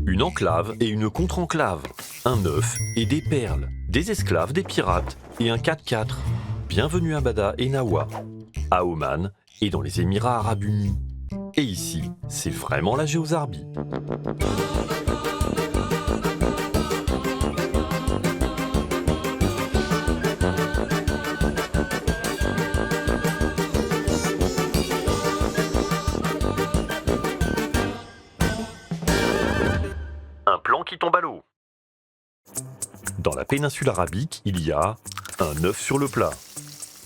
Une enclave et une contre-enclave, un œuf et des perles, des esclaves, des pirates et un 4x4. Bienvenue à Mada et Nawa, à Oman et dans les Émirats Arabes Unis. Et ici, c'est vraiment la Géozarbie. Un plan qui tombe à l'eau. Dans la péninsule arabique, il y a un œuf sur le plat.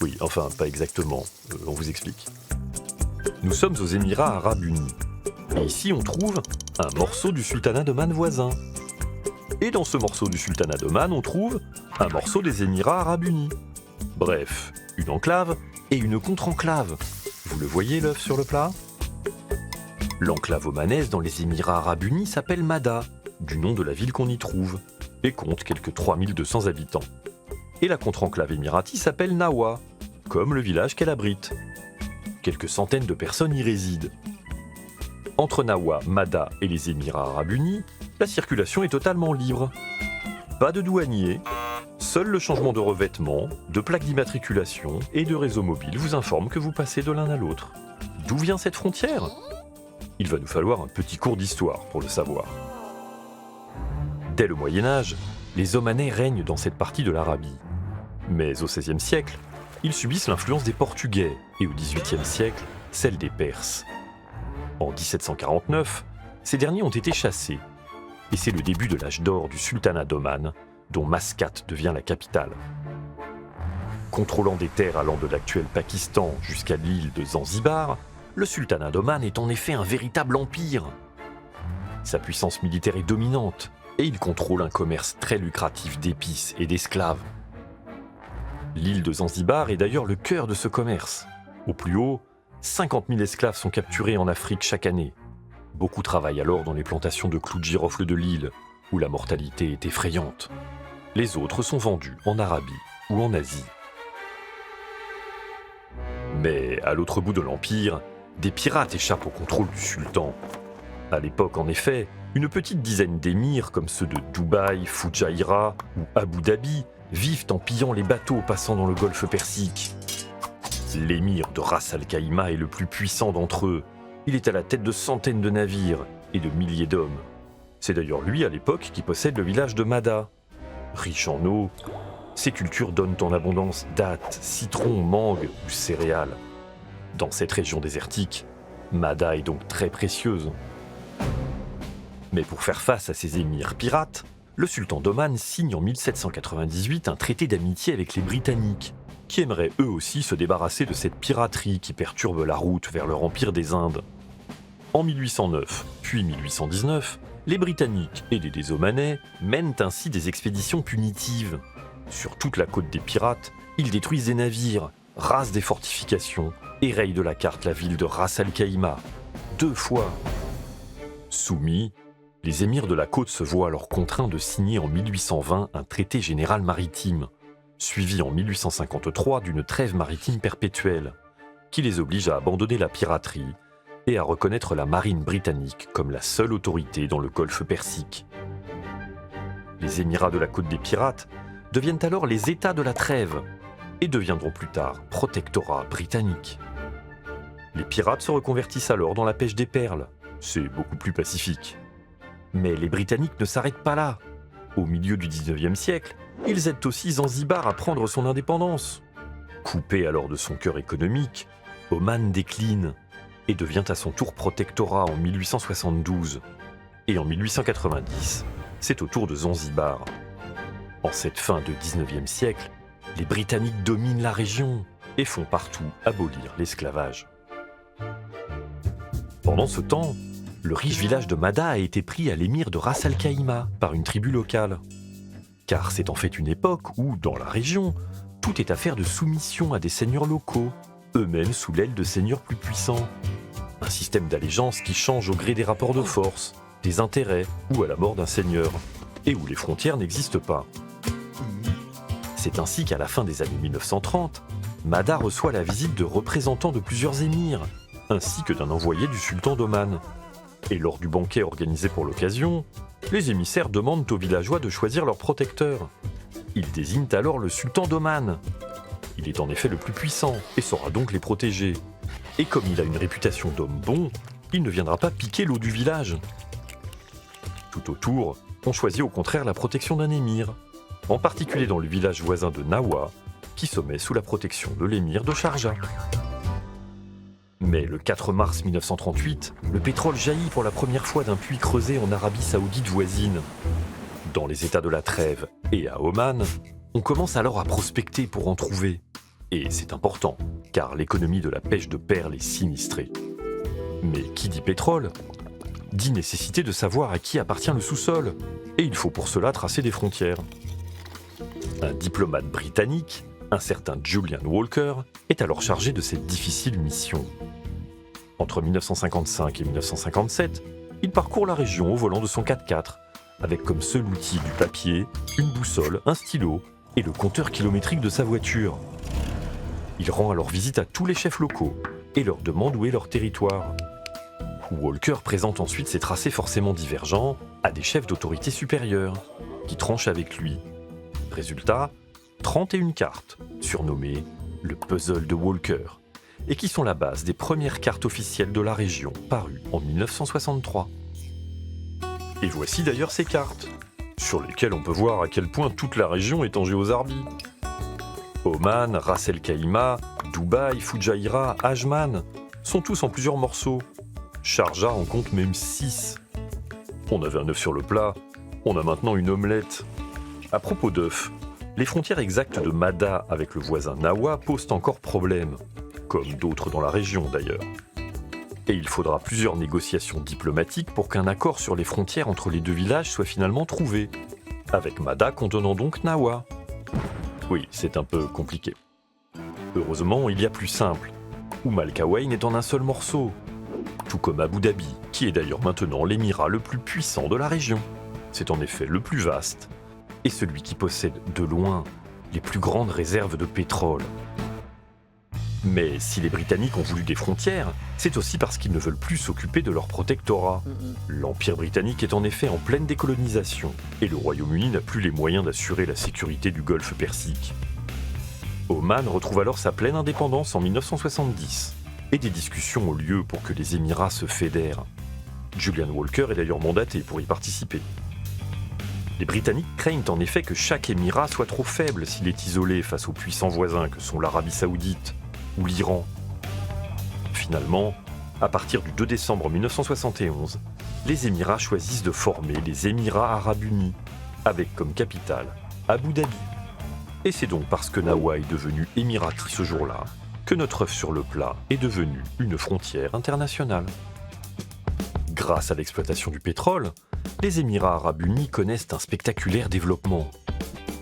Oui, enfin, pas exactement. On vous explique. Nous sommes aux Émirats Arabes Unis. Et ici, on trouve un morceau du sultanat d'Oman voisin. Et dans ce morceau du sultanat d'Oman, on trouve un morceau des Émirats Arabes Unis. Bref, une enclave et une contre-enclave. Vous le voyez, l'œuf sur le plat ? L'enclave omanaise dans les Émirats Arabes Unis s'appelle Mada, du nom de la ville qu'on y trouve, et compte quelques 3200 habitants. Et la contre-enclave émirati s'appelle Nawa, comme le village qu'elle abrite. Quelques centaines de personnes y résident. Entre Nawa, Mada et les Émirats Arabes Unis, la circulation est totalement libre. Pas de douanier, seul le changement de revêtement, de plaque d'immatriculation et de réseau mobile vous informe que vous passez de l'un à l'autre. D'où vient cette frontière ? Il va nous falloir un petit cours d'histoire pour le savoir. Dès le Moyen-Âge, les Omanais règnent dans cette partie de l'Arabie. Mais au XVIe siècle, ils subissent l'influence des Portugais et au XVIIIe siècle, celle des Perses. En 1749, ces derniers ont été chassés. Et c'est le début de l'âge d'or du sultanat d'Oman, dont Mascate devient la capitale. Contrôlant des terres allant de l'actuel Pakistan jusqu'à l'île de Zanzibar, le sultanat d'Oman est en effet un véritable empire. Sa puissance militaire est dominante et il contrôle un commerce très lucratif d'épices et d'esclaves. L'île de Zanzibar est d'ailleurs le cœur de ce commerce. Au plus haut, 50 000 esclaves sont capturés en Afrique chaque année. Beaucoup travaillent alors dans les plantations de clous de girofle de l'île, où la mortalité est effrayante. Les autres sont vendus en Arabie ou en Asie. Mais à l'autre bout de l'empire, des pirates échappent au contrôle du sultan. À l'époque, en effet, une petite dizaine d'émirs comme ceux de Dubaï, Fujairah ou Abu Dhabi vivent en pillant les bateaux passant dans le golfe Persique. L'émir de Ras Al Khaimah est le plus puissant d'entre eux. Il est à la tête de centaines de navires et de milliers d'hommes. C'est d'ailleurs lui à l'époque qui possède le village de Mada. Riche en eau, ses cultures donnent en abondance dattes, citrons, mangues ou céréales. Dans cette région désertique, Mada est donc très précieuse. Mais pour faire face à ces émirs pirates, le sultan d'Oman signe en 1798 un traité d'amitié avec les Britanniques, qui aimeraient eux aussi se débarrasser de cette piraterie qui perturbe la route vers leur empire des Indes. En 1809, puis 1819, les Britanniques aidés des Omanais mènent ainsi des expéditions punitives. Sur toute la côte des pirates, ils détruisent des navires, rasent des fortifications et rayent de la carte la ville de Ras Al Khaimah, 2 fois. Soumis, les émirs de la côte se voient alors contraints de signer en 1820 un traité général maritime, suivi en 1853 d'une trêve maritime perpétuelle, qui les oblige à abandonner la piraterie et à reconnaître la marine britannique comme la seule autorité dans le golfe Persique. Les Émirats de la côte des pirates deviennent alors les États de la trêve et deviendront plus tard protectorats britanniques. Les pirates se reconvertissent alors dans la pêche des perles, c'est beaucoup plus pacifique. Mais les Britanniques ne s'arrêtent pas là. Au milieu du 19e siècle, ils aident aussi Zanzibar à prendre son indépendance. Coupé alors de son cœur économique, Oman décline et devient à son tour protectorat en 1872. Et en 1890, c'est au tour de Zanzibar. En cette fin de 19e siècle, les Britanniques dominent la région et font partout abolir l'esclavage. Pendant ce temps, le riche village de Mada a été pris à l'émir de Ras Al Khaimah par une tribu locale. Car c'est en fait une époque où, dans la région, tout est affaire de soumission à des seigneurs locaux, eux-mêmes sous l'aile de seigneurs plus puissants. Un système d'allégeance qui change au gré des rapports de force, des intérêts ou à la mort d'un seigneur, et où les frontières n'existent pas. C'est ainsi qu'à la fin des années 1930, Mada reçoit la visite de représentants de plusieurs émirs, ainsi que d'un envoyé du sultan d'Oman. Et lors du banquet organisé pour l'occasion, les émissaires demandent aux villageois de choisir leur protecteur. Ils désignent alors le sultan d'Oman. Il est en effet le plus puissant et saura donc les protéger. Et comme il a une réputation d'homme bon, il ne viendra pas piquer l'eau du village. Tout autour, on choisit au contraire la protection d'un émir, en particulier dans le village voisin de Nawa, qui se met sous la protection de l'émir de Sharjah. Mais le 4 mars 1938, le pétrole jaillit pour la première fois d'un puits creusé en Arabie Saoudite voisine. Dans les États de la Trêve et à Oman, on commence alors à prospecter pour en trouver. Et c'est important, car l'économie de la pêche de perles est sinistrée. Mais qui dit pétrole dit nécessité de savoir à qui appartient le sous-sol, et il faut pour cela tracer des frontières. Un diplomate britannique, un certain Julian Walker, est alors chargé de cette difficile mission. Entre 1955 et 1957, il parcourt la région au volant de son 4x4, avec comme seul outil du papier, une boussole, un stylo et le compteur kilométrique de sa voiture. Il rend alors visite à tous les chefs locaux et leur demande où est leur territoire. Walker présente ensuite ses tracés forcément divergents à des chefs d'autorité supérieure, qui tranchent avec lui. Résultat, 31 cartes, surnommées le puzzle de Walker, et qui sont la base des premières cartes officielles de la région, parues en 1963. Et voici d'ailleurs ces cartes, sur lesquelles on peut voir à quel point toute la région est en géozarbie. Oman, Ras El Khaimah, Dubaï, Fujairah, Ajman sont tous en plusieurs morceaux. Sharjah en compte même 6. On avait un œuf sur le plat, on a maintenant une omelette. À propos d'œufs, les frontières exactes de Mada avec le voisin Nawa posent encore problème, comme d'autres dans la région d'ailleurs. Et il faudra plusieurs négociations diplomatiques pour qu'un accord sur les frontières entre les deux villages soit finalement trouvé, avec Mada contenant donc Nawa. Oui, c'est un peu compliqué. Heureusement, il y a plus simple. Umm al-Quwain est en un seul morceau, tout comme Abu Dhabi, qui est d'ailleurs maintenant l'émirat le plus puissant de la région. C'est en effet le plus vaste, et celui qui possède de loin les plus grandes réserves de pétrole. Mais si les Britanniques ont voulu des frontières, c'est aussi parce qu'ils ne veulent plus s'occuper de leur protectorat. L'Empire britannique est en effet en pleine décolonisation, et le Royaume-Uni n'a plus les moyens d'assurer la sécurité du golfe Persique. Oman retrouve alors sa pleine indépendance en 1970, et des discussions ont lieu pour que les Émirats se fédèrent. Julian Walker est d'ailleurs mandaté pour y participer. Les Britanniques craignent en effet que chaque émirat soit trop faible s'il est isolé face aux puissants voisins que sont l'Arabie Saoudite ou l'Iran. Finalement, à partir du 2 décembre 1971, les Émirats choisissent de former les Émirats Arabes Unis, avec comme capitale Abu Dhabi. Et c'est donc parce que Nawa est devenu émirati ce jour-là que notre œuf sur le plat est devenu une frontière internationale. Grâce à l'exploitation du pétrole, les Émirats Arabes Unis connaissent un spectaculaire développement.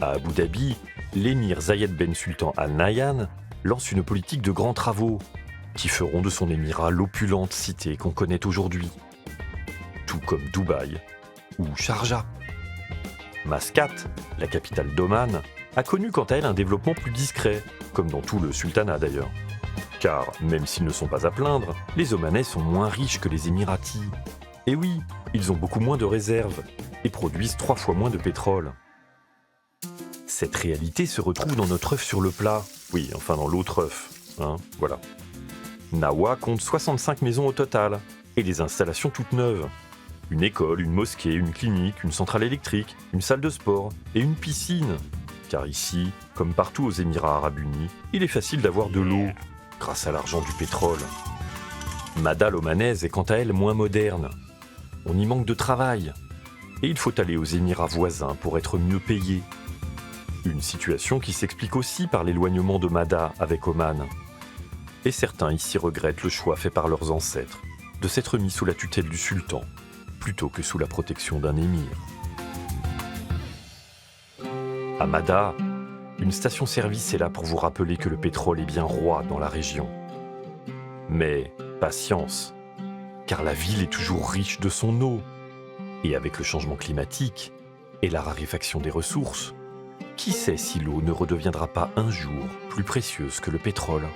À Abu Dhabi, l'émir Zayed Ben Sultan Al Nahyan lance une politique de grands travaux qui feront de son émirat l'opulente cité qu'on connaît aujourd'hui, tout comme Dubaï ou Sharjah. Mascate, la capitale d'Oman, a connu quant à elle un développement plus discret, comme dans tout le sultanat d'ailleurs. Car, même s'ils ne sont pas à plaindre, les Omanais sont moins riches que les Émiratis. Et oui, ils ont beaucoup moins de réserves et produisent 3 fois moins de pétrole. Cette réalité se retrouve dans notre œuf sur le plat. Oui, enfin dans l'autre œuf, voilà. Nawa compte 65 maisons au total, et des installations toutes neuves. Une école, une mosquée, une clinique, une centrale électrique, une salle de sport et une piscine. Car ici, comme partout aux Émirats Arabes Unis, il est facile d'avoir de l'eau, grâce à l'argent du pétrole. Mada l'omanaise est quant à elle moins moderne. On y manque de travail, et il faut aller aux Émirats voisins pour être mieux payé. Une situation qui s'explique aussi par l'éloignement de Mada avec Oman. Et certains ici regrettent le choix fait par leurs ancêtres de s'être mis sous la tutelle du sultan, plutôt que sous la protection d'un émir. À Mada, une station-service est là pour vous rappeler que le pétrole est bien roi dans la région. Mais patience, car la ville est toujours riche de son eau. Et avec le changement climatique et la raréfaction des ressources, qui sait si l'eau ne redeviendra pas un jour plus précieuse que le pétrole ?